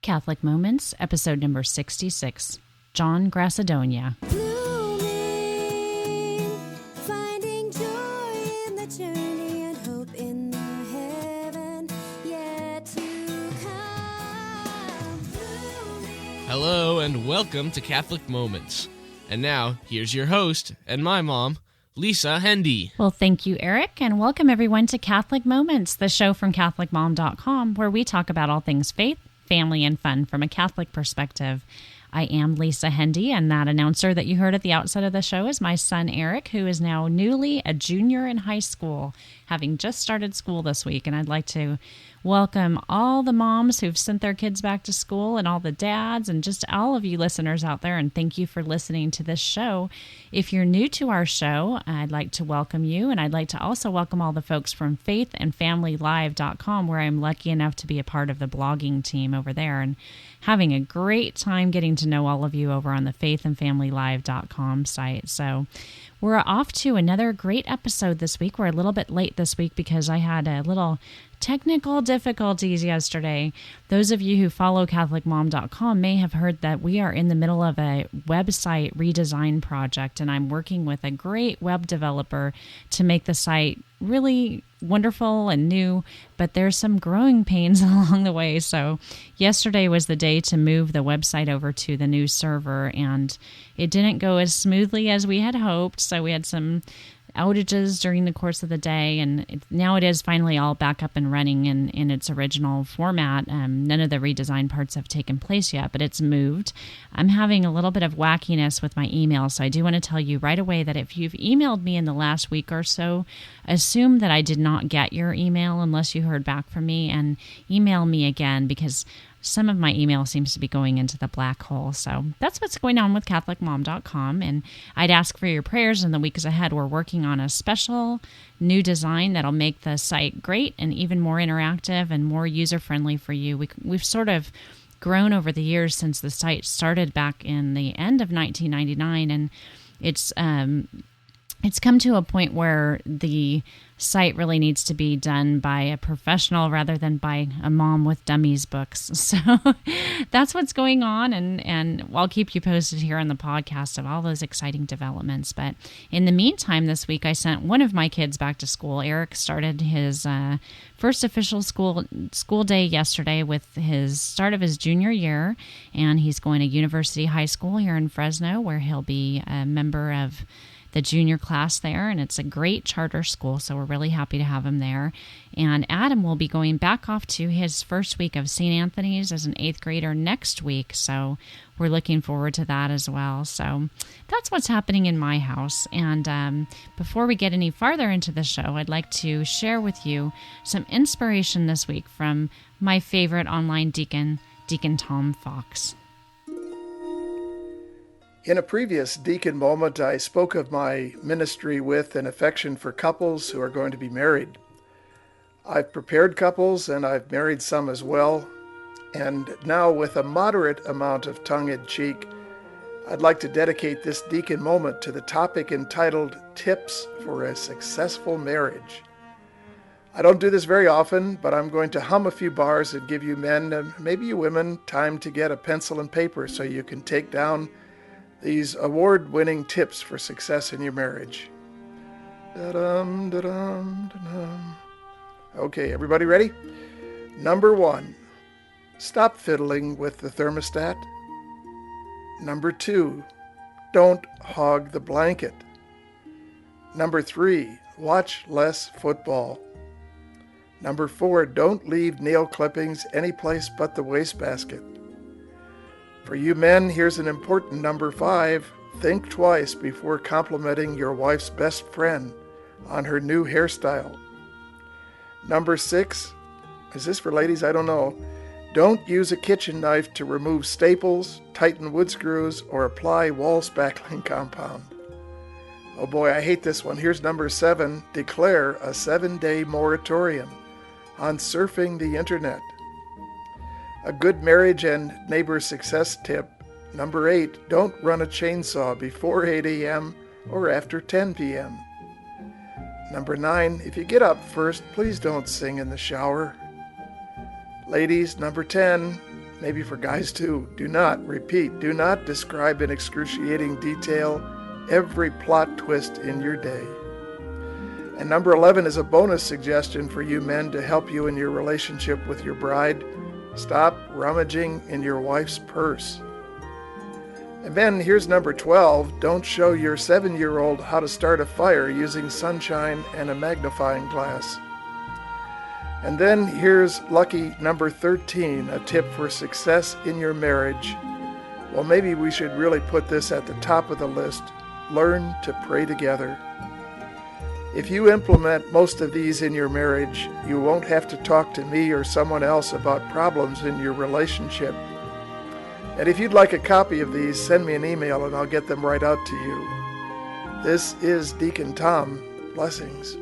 Catholic Moments, episode number 66, John Grassadonia. Blooming, finding joy in the journey and hope in the heaven yet to come. Blooming. Hello and welcome to Catholic Moments. And now, here's your host and my mom, Lisa Hendy. Well, thank you, Eric, and welcome everyone to Catholic Moments, the show from CatholicMom.com, where we talk about all things faith, family, and fun from a Catholic perspective. I am Lisa Hendy, and that announcer that you heard at the outset of the show is my son, Eric, who is now newly a junior in high school, having just started school this week. And I'd like to welcome all the moms who've sent their kids back to school and all the dads and just all of you listeners out there. And thank you for listening to this show. If you're new to our show, I'd like to welcome you. And I'd like to also welcome all the folks from faithandfamilylive.com, where I'm lucky enough to be a part of the blogging team over there and having a great time getting to know all of you over on the faithandfamilylive.com site. So we're off to another great episode this week. We're a little bit late this week because I had a little technical difficulties yesterday. Those of you who follow CatholicMom.com may have heard that we are in the middle of a website redesign project, and I'm working with a great web developer to make the site really wonderful and new, but there's some growing pains along the way. So yesterday was the day to move the website over to the new server, and it didn't go as smoothly as we had hoped. So we had some outages during the course of the day, and now it is finally all back up and running in its original format. None of the redesign parts have taken place yet, but it's moved. I'm having a little bit of wackiness with my email, so I do want to tell you right away that if you've emailed me in the last week or so, assume that I did not get your email unless you heard back from me, and email me again, because some of my email seems to be going into the black hole. So that's what's going on with CatholicMom.com. And I'd ask for your prayers in the weeks ahead. We're working on a special new design that'll make the site great and even more interactive and more user-friendly for you. We've sort of grown over the years since the site started back in the end of 1999, and it's come to a point where the site really needs to be done by a professional rather than by a mom with dummies books. So that's what's going on, and I'll keep you posted here on the podcast of all those exciting developments. But in the meantime, this week I sent one of my kids back to school. Eric started his first official school day yesterday with his start of his junior year, and he's going to University High School here in Fresno, where he'll be a member of the junior class there, and it's a great charter school, so we're really happy to have him there. And Adam will be going back off to his first week of St. Anthony's as an 8th grader next week, so we're looking forward to that as well. So that's what's happening in my house. And before we get any farther into the show, I'd like to share with you some inspiration this week from my favorite online deacon, Deacon Tom Fox. In a previous Deacon Moment, I spoke of my ministry with and affection for couples who are going to be married. I've prepared couples, and I've married some as well. And now, with a moderate amount of tongue-in-cheek, I'd like to dedicate this Deacon Moment to the topic entitled Tips for a Successful Marriage. I don't do this very often, but I'm going to hum a few bars and give you men, and maybe you women, time to get a pencil and paper so you can take down these award-winning tips for success in your marriage. Da-dum, da-dum, da-dum. Okay, everybody ready? Number 1, stop fiddling with the thermostat. Number 2, don't hog the blanket. Number 3, watch less football. Number 4, don't leave nail clippings any place but the wastebasket. For you men, here's an important number 5. Think twice before complimenting your wife's best friend on her new hairstyle. Number 6, is this for ladies? I don't know. Don't use a kitchen knife to remove staples, tighten wood screws, or apply wall spackling compound. Oh boy, I hate this one. Here's number 7. Declare a 7-day moratorium on surfing the internet. A good marriage and neighbor success tip. Number 8, don't run a chainsaw before 8 a.m. or after 10 p.m. Number 9, if you get up first, please don't sing in the shower. Ladies, number 10, maybe for guys too, do not describe in excruciating detail every plot twist in your day. And number 11 is a bonus suggestion for you men to help you in your relationship with your bride. Stop rummaging in your wife's purse. And then here's number 12. Don't show your 7-year-old how to start a fire using sunshine and a magnifying glass. And then here's lucky number 13, a tip for success in your marriage. Well, maybe we should really put this at the top of the list. Learn to pray together. If you implement most of these in your marriage, you won't have to talk to me or someone else about problems in your relationship. And if you'd like a copy of these, send me an email and I'll get them right out to you. This is Deacon Tom. Blessings.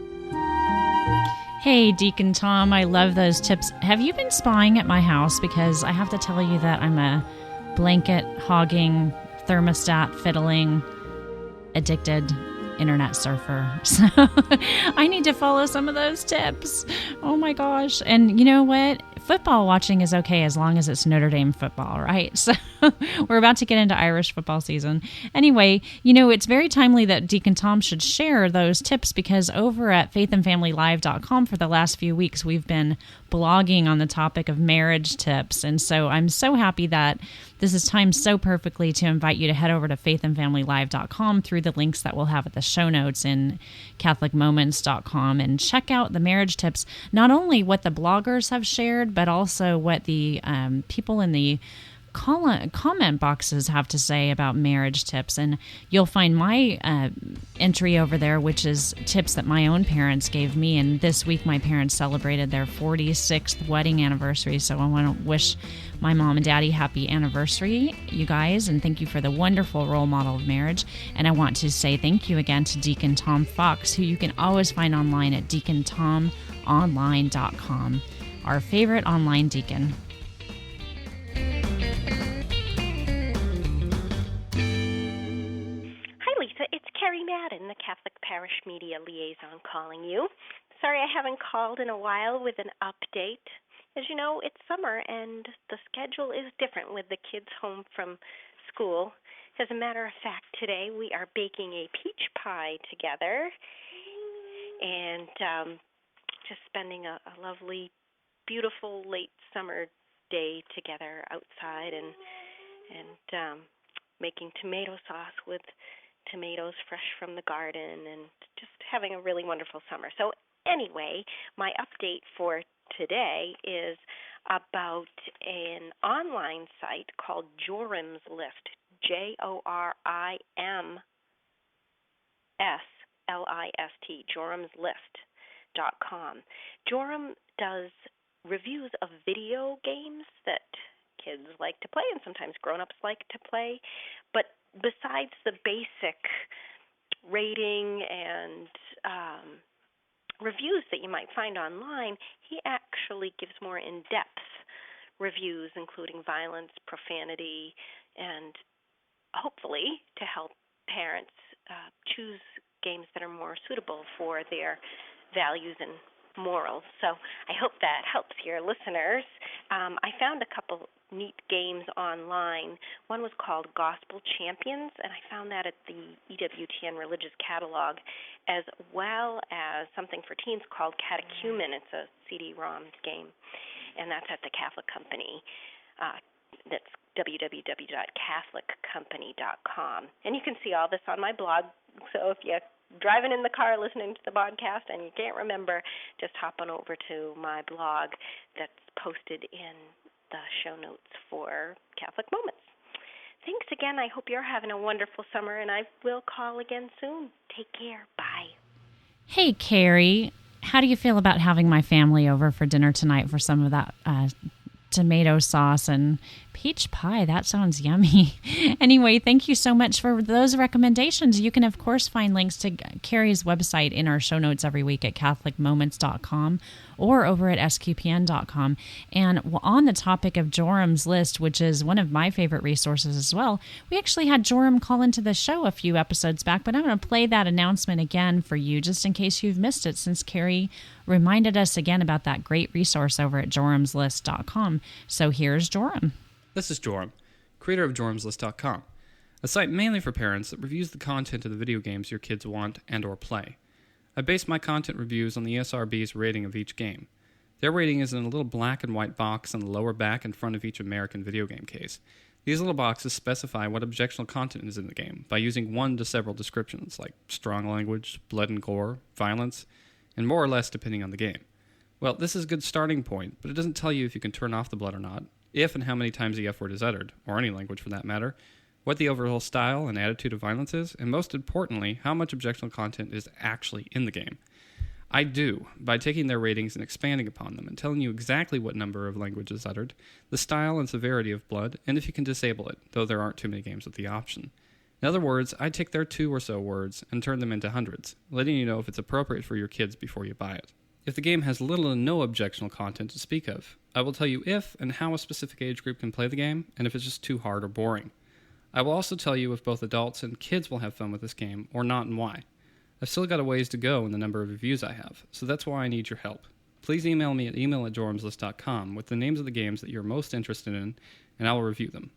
Hey, Deacon Tom, I love those tips. Have you been spying at my house? Because I have to tell you that I'm a blanket hogging, thermostat fiddling, addicted internet surfer. So I need to follow some of those tips. Oh my gosh. And you know what? Football watching is okay as long as it's Notre Dame football, right? So we're about to get into Irish football season. Anyway, you know, it's very timely that Deacon Tom should share those tips because over at faithandfamilylive.com for the last few weeks, we've been blogging on the topic of marriage tips. And so I'm so happy that this is timed so perfectly to invite you to head over to faithandfamilylive.com through the links that we'll have at the show notes in catholicmoments.com and check out the marriage tips, not only what the bloggers have shared, but also what the people in the comment boxes have to say about marriage tips. And you'll find my entry over there, which is tips that my own parents gave me. And this week, my parents celebrated their 46th wedding anniversary. So I want to wish my mom and daddy happy anniversary, you guys. And thank you for the wonderful role model of marriage. And I want to say thank you again to Deacon Tom Fox, who you can always find online at deacontomonline.com, our favorite online deacon. Madden, the Catholic Parish Media Liaison, calling you. Sorry I haven't called in a while with an update. As you know, it's summer and the schedule is different with the kids home from school. As a matter of fact, today we are baking a peach pie together and just spending a lovely, beautiful late summer day together outside and making tomato sauce with tomatoes fresh from the garden and just having a really wonderful summer. So anyway, my update for today is about an online site called Joram's List, JORMSLIST, joramslist.com. Joram does reviews of video games that kids like to play and sometimes grown-ups like to play, but besides the basic rating and reviews that you might find online, he actually gives more in-depth reviews, including violence, profanity, and hopefully to help parents choose games that are more suitable for their values and morals. So I hope that helps your listeners. I found a couple neat games online. One was called Gospel Champions, and I found that at the EWTN Religious Catalog, as well as something for teens called Catechumen. It's a CD-ROM game, and that's at the Catholic Company. That's www.catholiccompany.com. And you can see all this on my blog, so if you're driving in the car listening to the podcast and you can't remember, just hop on over to my blog that's posted in the show notes for Catholic Moments. Thanks again. I hope you're having a wonderful summer, and I will call again soon. Take care. Bye. Hey, Carrie, how do you feel about having my family over for dinner tonight for some of that tomato sauce and peach pie? That sounds yummy. Anyway, thank you so much for those recommendations. You can, of course, find links to Carrie's website in our show notes every week at catholicmoments.com or over at sqpn.com. And on the topic of Joram's List, which is one of my favorite resources as well, we actually had Joram call into the show a few episodes back, but I'm going to play that announcement again for you just in case you've missed it, since Carrie reminded us again about that great resource over at joramslist.com. So here's Joram. This is Joram, creator of joramslist.com, a site mainly for parents that reviews the content of the video games your kids want and or play. I base my content reviews on the ESRB's rating of each game. Their rating is in a little black and white box on the lower back and front of each American video game case. These little boxes specify what objectionable content is in the game by using one to several descriptions like strong language, blood and gore, violence, and more or less depending on the game. Well, this is a good starting point, but it doesn't tell you if you can turn off the blood or not, if and how many times the F word is uttered, or any language for that matter, what the overall style and attitude of violence is, and most importantly, how much objectionable content is actually in the game. I do, by taking their ratings and expanding upon them and telling you exactly what number of language is uttered, the style and severity of blood, and if you can disable it, though there aren't too many games with the option. In other words, I take their 2 or so words and turn them into hundreds, letting you know if it's appropriate for your kids before you buy it. If the game has little and no objectionable content to speak of, I will tell you if and how a specific age group can play the game, and if it's just too hard or boring. I will also tell you if both adults and kids will have fun with this game, or not and why. I've still got a ways to go in the number of reviews I have, so that's why I need your help. Please email me at email@joramslist.com with the names of the games that you're most interested in, and I will review them.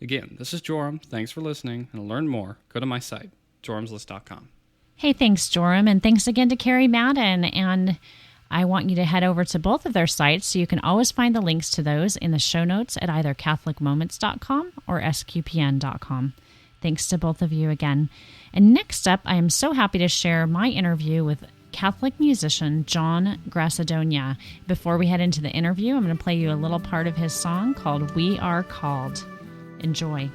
Again, this is Joram. Thanks for listening, and to learn more, go to my site, joramslist.com. Hey, thanks, Joram, and thanks again to Carrie Madden. And I want you to head over to both of their sites so you can always find the links to those in the show notes at either catholicmoments.com or sqpn.com. Thanks to both of you again. And next up, I am so happy to share my interview with Catholic musician John Grassadonia. Before we head into the interview, I'm going to play you a little part of his song called We Are Called. Enjoy.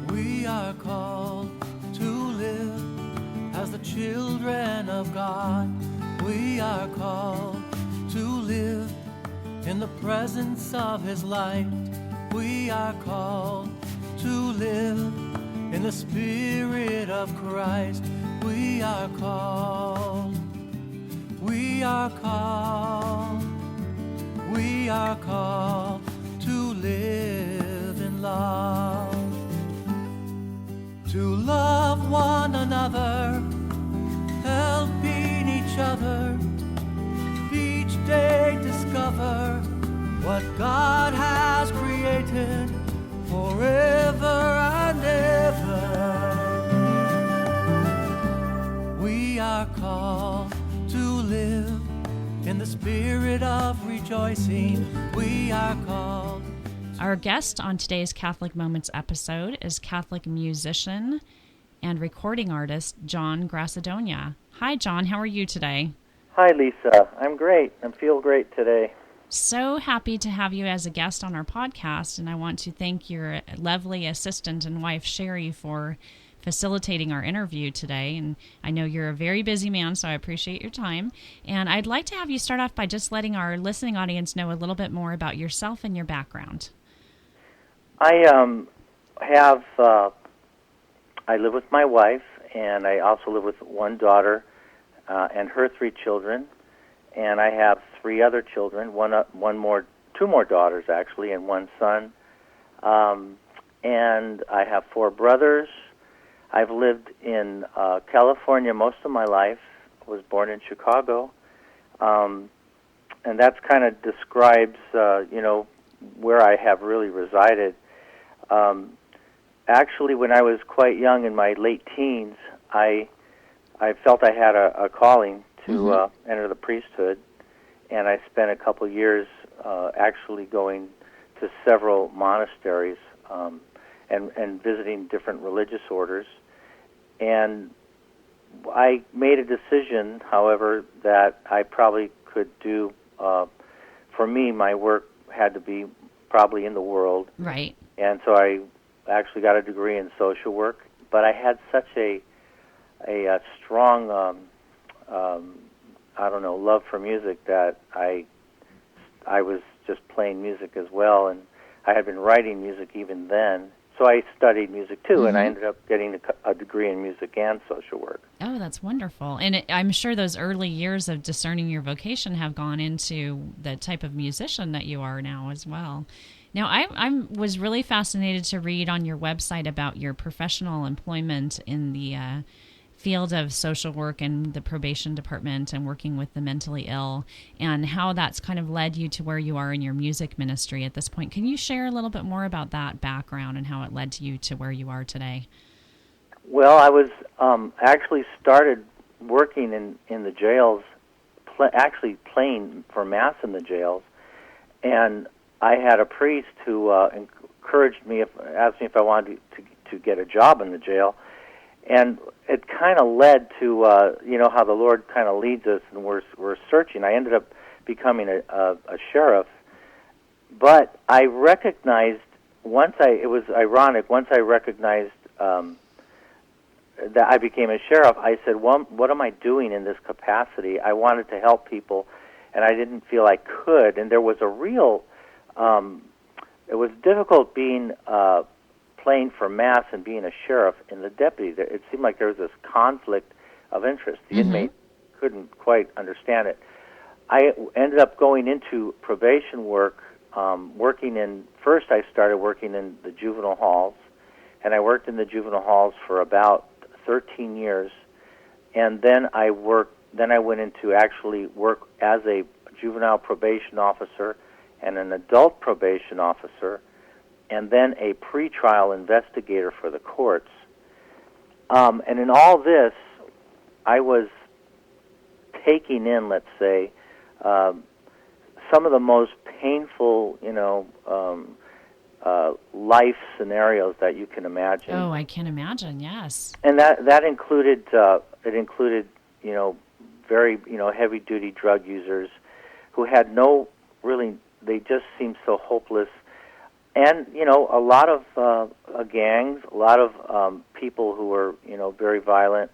We are called to live as the children of God. We are called to live in the presence of His light. We are called to live in the Spirit of Christ. We are called. We are called. We are called to live in love. To love one another, helping each other, each day discover what God has created forever and ever. We are called to live in the spirit of rejoicing. We are called. Our guest on today's Catholic Moments episode is Catholic musician and recording artist John Grassadonia. Hi, John. How are you today? Hi, Lisa. I'm great. I feel great today. So happy to have you as a guest on our podcast, and I want to thank your lovely assistant and wife, Sherry, for facilitating our interview today. And I know you're a very busy man, so I appreciate your time. And I'd like to have you start off by just letting our listening audience know a little bit more about yourself and your background. I live with my wife, and I also live with one daughter and her 3 children. And I have 3 other children, two more daughters actually, and 1 son. And I have 4 brothers. I've lived in California most of my life. I was born in Chicago, and that's kind of describes, where I have really resided. Actually, when I was quite young, in my late teens, I felt I had a calling to enter the priesthood, and I spent a couple years actually going to several monasteries and visiting different religious orders. And I made a decision, however, that I probably could do, for me, my work had to be probably in the world. Right. And so I actually got a degree in social work, but I had such a strong, love for music that I was just playing music as well, and I had been writing music even then. So I studied music too, and I ended up getting a degree in music and social work. Oh, that's wonderful. And I'm sure those early years of discerning your vocation have gone into the type of musician that you are now as well. Now, I was really fascinated to read on your website about your professional employment in the field of social work and the probation department and working with the mentally ill, and how that's kind of led you to where you are in your music ministry at this point. Can you share a little bit more about that background and how it led to you to where you are today? Well, I was actually started working in the jails, actually playing for Mass in the jails, and I had a priest who encouraged me, asked me if I wanted to get a job in the jail, and it kind of led to how the Lord kind of leads us, and we're searching. I ended up becoming a sheriff, but I recognized it was ironic. Once I recognized that I became a sheriff, I said, well, what am I doing in this capacity? I wanted to help people, and I didn't feel I could. And there was a real, it was difficult being playing for Mass and being a sheriff and the deputy. It seemed like there was this conflict of interest. The inmate couldn't quite understand it. I ended up going into probation work, first I started working in the juvenile halls, and I worked in the juvenile halls for about 13 years, and then I went into actually work as a juvenile probation officer and an adult probation officer, and then a pretrial investigator for the courts. And in all this, I was taking in, let's say, some of the most painful, life scenarios that you can imagine. Oh, I can imagine. Yes. And that included very heavy duty drug users who had they just seemed so hopeless, and a lot of gangs, a lot of people who were very violent,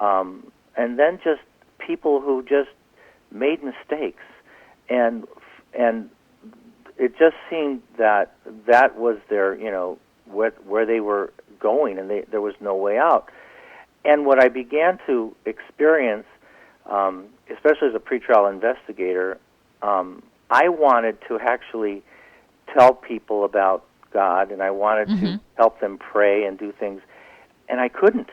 and then just people who just made mistakes, and it just seemed that was their, where they were going, and there was no way out. And what I began to experience, especially as a pretrial investigator, I wanted to actually tell people about God, and I wanted to help them pray and do things, and I couldn't,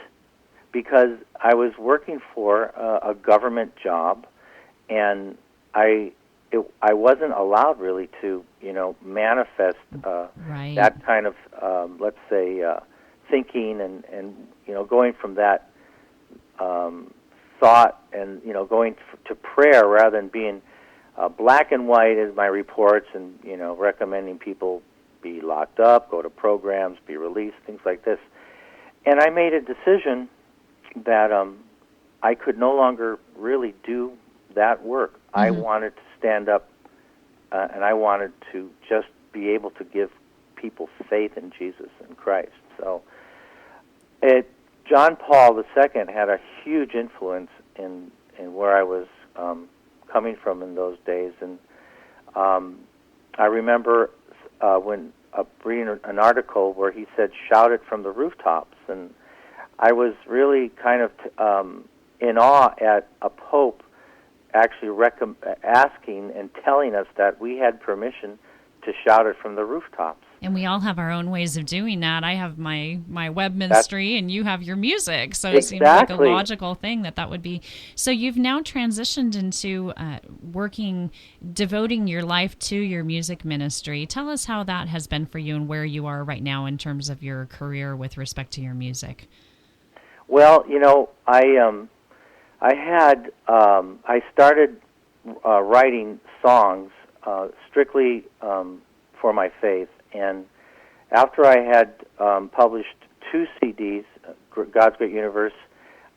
because I was working for a government job, and I wasn't allowed really to, manifest that kind of, let's say, thinking and going from that thought and, going to prayer rather than being black and white as my reports and, recommending people be locked up, go to programs, be released, things like this. And I made a decision that I could no longer really do that work. I wanted to stand up, and I wanted to just be able to give people faith in Jesus and Christ. So John Paul II had a huge influence in where I was coming from in those days. And I remember reading an article where he said, "Shout it from the rooftops." And I was really kind of in awe at a pope actually asking and telling us that we had permission to shout it from the rooftops. And we all have our own ways of doing that. I have my web ministry, and you have your music. So it seems like a logical thing that would be. So you've now transitioned into devoting your life to your music ministry. Tell us how that has been for you and where you are right now in terms of your career with respect to your music. Well, I started writing songs strictly for my faith, and after I had published 2 CDs, God's Great Universe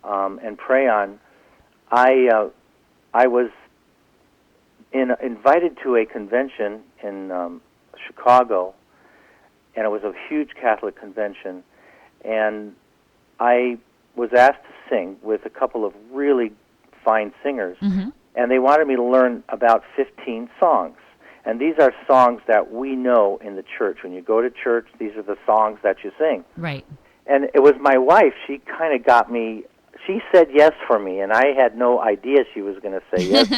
and Pray On, I was invited to a convention in Chicago, and it was a huge Catholic convention, and I was asked to sing with a couple of really fine singers, and they wanted me to learn about 15 songs. And these are songs that we know in the church. When you go to church, these are the songs that you sing. Right. And it was my wife. She kind of got me. She said yes for me, and I had no idea she was going to say yes.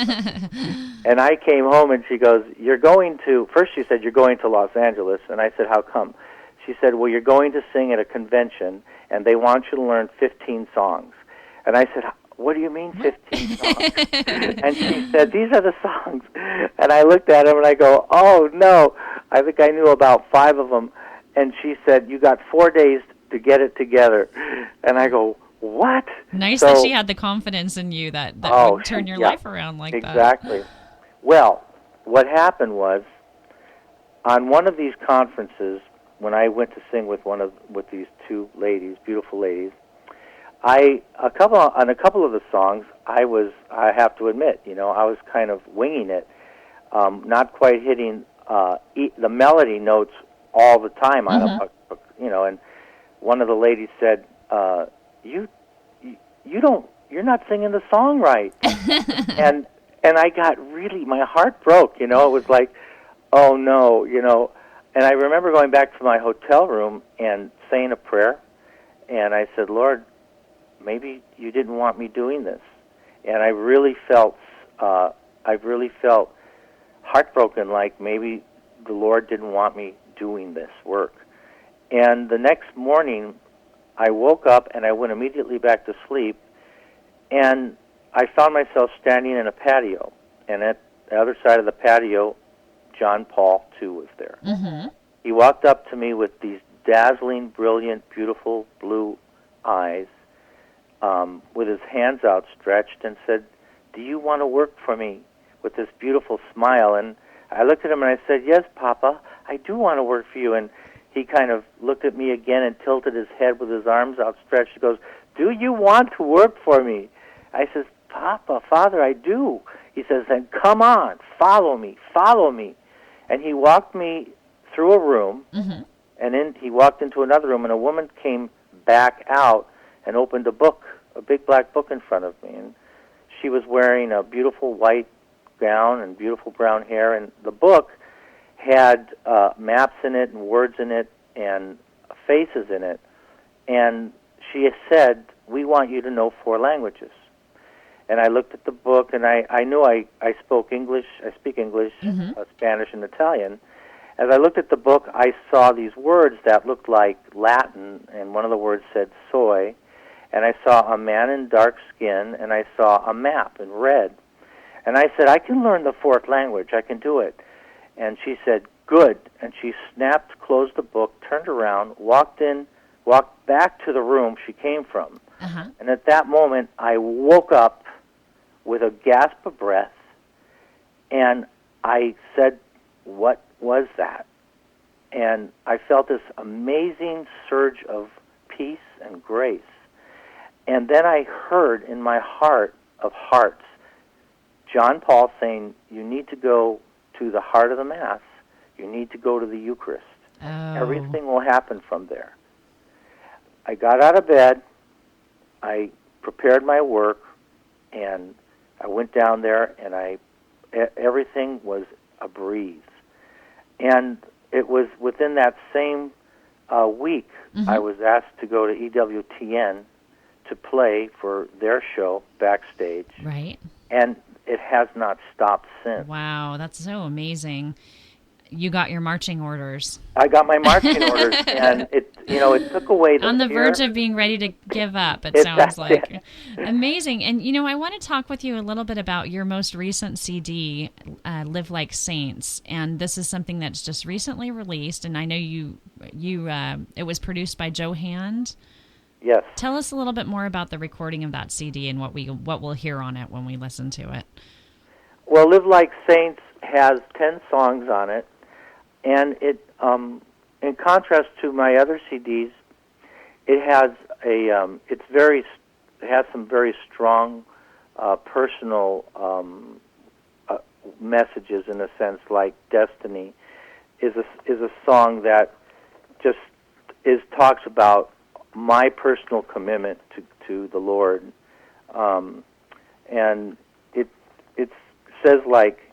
And I came home, and she goes, first she said, "You're going to Los Angeles." And I said, "How come?" She said, "Well, you're going to sing at a convention, and they want you to learn 15 songs." And I said, what do you mean 15 songs? And she said, these are the songs. And I looked at him and I go, oh, no. I think I knew about 5 of them. And she said, you got 4 days to get it together. And I go, what? Nice that she had the confidence in you that would turn your life around like that. Exactly. Well, what happened was, on one of these conferences, when I went to sing with these 2 ladies, beautiful ladies, on a couple of the songs, I have to admit, I was kind of winging it, not quite hitting the melody notes all the time on and one of the ladies said, you're not singing the song right. and I got really, my heart broke, it was like, oh no, and I remember going back to my hotel room and saying a prayer, and I said, Lord, maybe you didn't want me doing this. And I really felt heartbroken, like maybe the Lord didn't want me doing this work. And the next morning, I woke up and I went immediately back to sleep, and I found myself standing in a patio, and at the other side of the patio, John Paul II was there. Mm-hmm. He walked up to me with these dazzling, brilliant, beautiful blue eyes, with his hands outstretched, and said, do you want to work for me, with this beautiful smile? And I looked at him and I said, yes, Papa, I do want to work for you. And he kind of looked at me again and tilted his head with his arms outstretched. He goes, do you want to work for me? I says, Papa, Father, I do. He says, then come on, follow me. And he walked me through a room, mm-hmm. and then he walked into another room, and a woman came back out and opened a book, a big black book in front of me. And she was wearing a beautiful white gown and beautiful brown hair, and the book had maps in it and words in it and faces in it. And she said, we want you to know 4 languages. And I looked at the book, and I knew I spoke English. I speak English, mm-hmm. Spanish, and Italian. As I looked at the book, I saw these words that looked like Latin, and one of the words said soy. And I saw a man in dark skin, and I saw a map in red. And I said, I can learn the 4th language. I can do it. And she said, good. And she closed the book, turned around, walked back to the room she came from. Uh-huh. And at that moment, I woke up with a gasp of breath, and I said, what was that? And I felt this amazing surge of peace and grace. And then I heard in my heart of hearts John Paul saying, you need to go to the heart of the Mass. You need to go to the Eucharist. Oh. Everything will happen from there. I got out of bed, I prepared my work, and I went down there, and everything was a breeze. And it was within that same week, mm-hmm. I was asked to go to EWTN to play for their show backstage. Right. And it has not stopped since. Wow, that's so amazing. You got your marching orders. I got my marching orders, and it took away the on the fear. verge of being ready to give up. It sounds like amazing. And I want to talk with you a little bit about your most recent CD, "Live Like Saints," and this is something that's just recently released. And I know you it was produced by Joe Hand. Yes. Tell us a little bit more about the recording of that CD and what we'll hear on it when we listen to it. Well, "Live Like Saints" has 10 songs on it. And it, in contrast to my other CDs, it has it has some very strong personal messages, in a sense, like "Destiny" is a song that just talks about my personal commitment to the Lord, and it says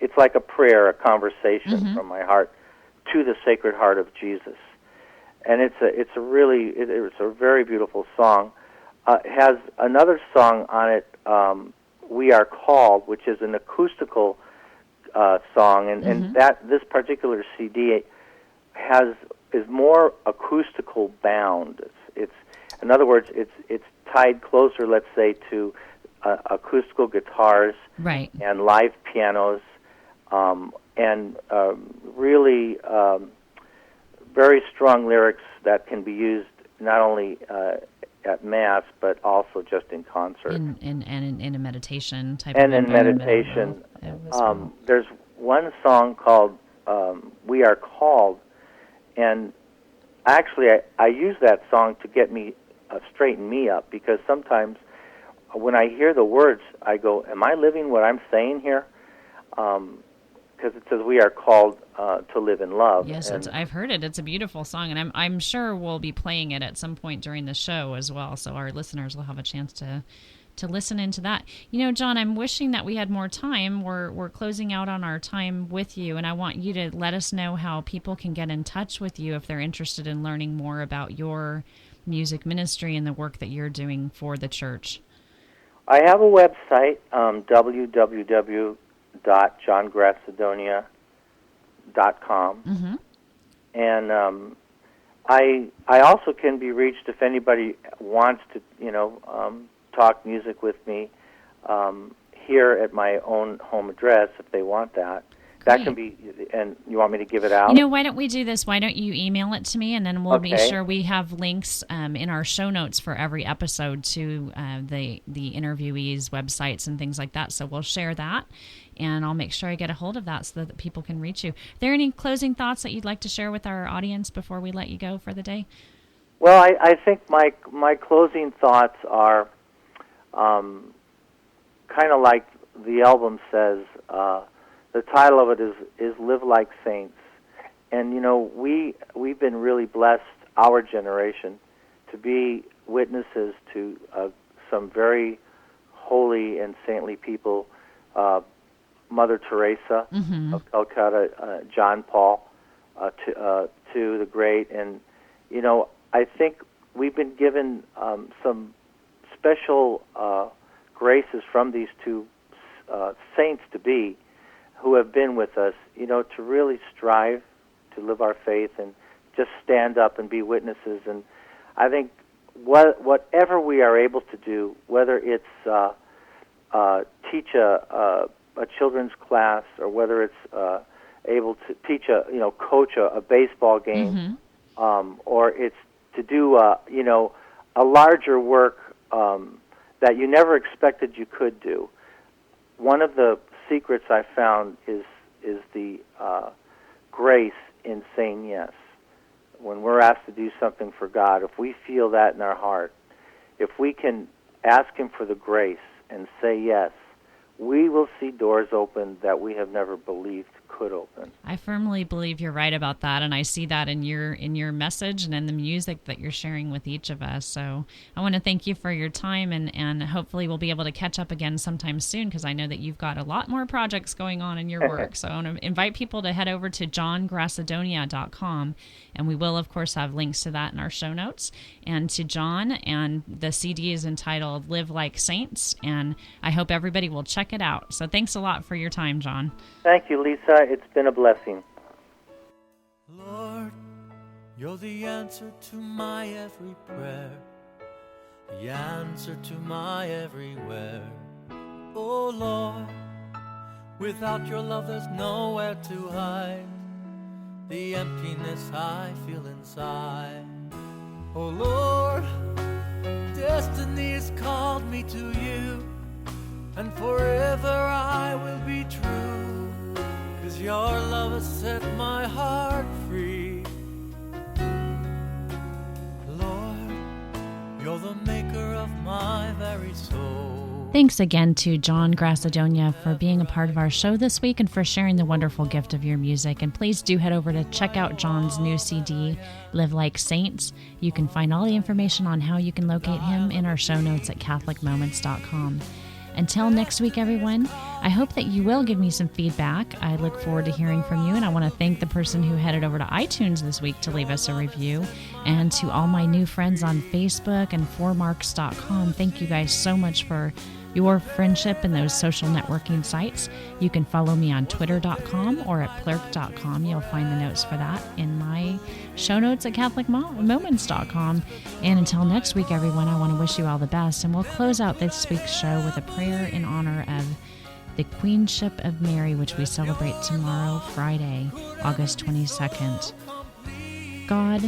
it's like a prayer, a conversation mm-hmm. from my heart to the Sacred Heart of Jesus, and it's a very beautiful song. It has another song on it, "We Are Called," which is an acoustical song, and, mm-hmm. and this particular CD is more acoustical bound. It's in other words, it's tied closer, let's say, to acoustical guitars Right. and live pianos, and really very strong lyrics that can be used not only at Mass, but also just in concert. In a meditation type and of in environment. meditation. Well. There's one song called We Are Called, and actually I use that song to get me, straighten me up, because sometimes when I hear the words, I go, am I living what I'm saying here? Because it says we are called to live in love. Yes, I've heard it. It's a beautiful song, and I'm sure we'll be playing it at some point during the show as well, so our listeners will have a chance to listen into that. You know, John, I'm wishing that we had more time. We're closing out on our time with you, and I want you to let us know how people can get in touch with you if they're interested in learning more about your music ministry and the work that you're doing for the church. I have a website, www.johngrassadonia.com, Mm-hmm. and I also can be reached if anybody wants to, talk music with me here at my own home address if they want that. That can be, and you want me to give it out? Why don't we do this? Why don't you email it to me, and then we'll be sure we have links in our show notes for every episode to the interviewees' websites and things like that. So we'll share that, and I'll make sure I get a hold of that so that people can reach you. Are there any closing thoughts that you'd like to share with our audience before we let you go for the day? Well, I think my closing thoughts are kind of like the album says. The title of it is Live Like Saints. And, we've been really blessed, our generation, to be witnesses to some very holy and saintly people, Mother Teresa of Calcutta, John Paul, to the great. And, I think we've been given some special graces from these two saints to be, who have been with us, to really strive to live our faith and just stand up and be witnesses. And I think whatever we are able to do, whether it's teach a children's class, or whether it's able to teach coach a baseball game, or it's to do a larger work that you never expected you could do. One of the secrets I found is the grace in saying yes. When we're asked to do something for God, if we feel that in our heart, if we can ask Him for the grace and say yes, we will see doors open that we have never believed could open. I firmly believe you're right about that, and I see that in your message and in the music that you're sharing with each of us. So I want to thank you for your time, and hopefully we'll be able to catch up again sometime soon, because I know that you've got a lot more projects going on in your work. So I want to invite people to head over to johngrassadonia.com, and we will, of course, have links to that in our show notes, and to John, and the CD is entitled Live Like Saints, and I hope everybody will check it out. So thanks a lot for your time, John. Thank you, Lisa. It's been a blessing. Lord, you're the answer to my every prayer, the answer to my everywhere. Oh Lord, without your love there's nowhere to hide the emptiness I feel inside. Oh Lord, destiny has called me to you, and forever I will be true, 'cause your love has set my heart free. Lord, you're the maker of my very soul. Thanks again to John Grassadonia for being a part of our show this week and for sharing the wonderful gift of your music. And please do head over to check out John's new CD, Live Like Saints. You can find all the information on how you can locate him in our show notes at catholicmoments.com. Until next week, everyone, I hope that you will give me some feedback. I look forward to hearing from you, and I want to thank the person who headed over to iTunes this week to leave us a review. And to all my new friends on Facebook and 4marks.com, thank you guys so much for your friendship in those social networking sites. You can follow me on twitter.com or at plurk.com. You'll find the notes for that in my show notes at catholicmoments.com. And until next week, everyone, I want to wish you all the best. And we'll close out this week's show with a prayer in honor of the Queenship of Mary, which we celebrate tomorrow, Friday, August 22nd. God,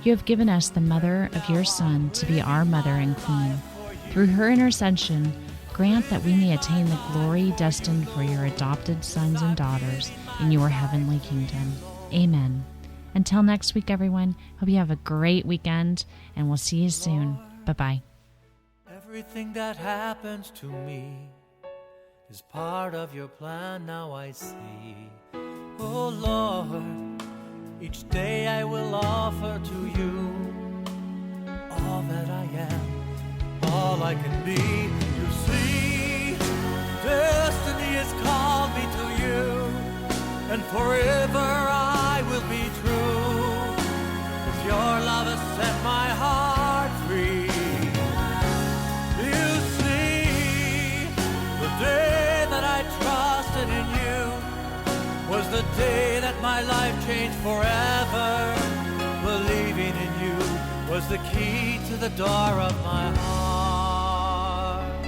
you have given us the mother of your Son to be our mother and queen. Through her intercession, grant that we may attain the glory destined for your adopted sons and daughters in your heavenly kingdom. Amen. Until next week, everyone, hope you have a great weekend, and we'll see you soon. Bye-bye. Everything that happens to me is part of your plan, now I see. Oh Lord, each day I will offer to you all that I am, all I can be. You see, destiny has called me to you, and forever I will be true, 'cause your love has set my heart free. You see, the day that I trusted in you was the day that my life changed forever. Believing in you was the key to the door of my heart.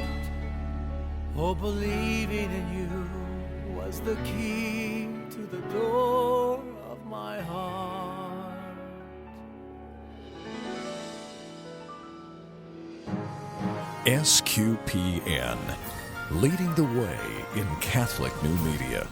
Oh, believing in you was the key to the door of my heart. SQPN, leading the way in Catholic new media.